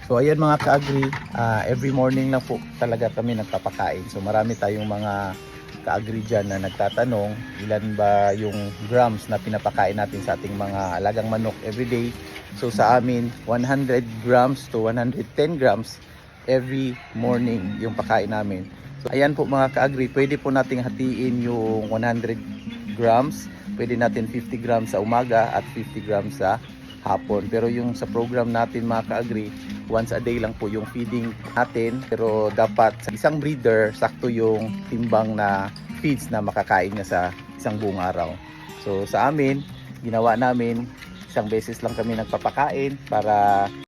So ayan mga ka-agri, every morning lang po talaga kami nagpapakain. So marami tayong mga ka-agri dyan na nagtatanong ilan ba yung grams na pinapakain natin sa ating mga alagang manok everyday. So sa amin 100 grams to 110 grams every morning yung pakain namin. So ayan po mga ka-agri, pwede po nating hatiin yung 100 grams, pwede natin 50 grams sa umaga at 50 grams sa hapon. Pero yung sa program natin mga ka-agri, once a day lang po yung feeding natin. Pero dapat sa isang breeder, sakto yung timbang na feeds na makakain niya sa isang buong araw. So sa amin, ginawa namin, isang beses lang kami nagpapakain para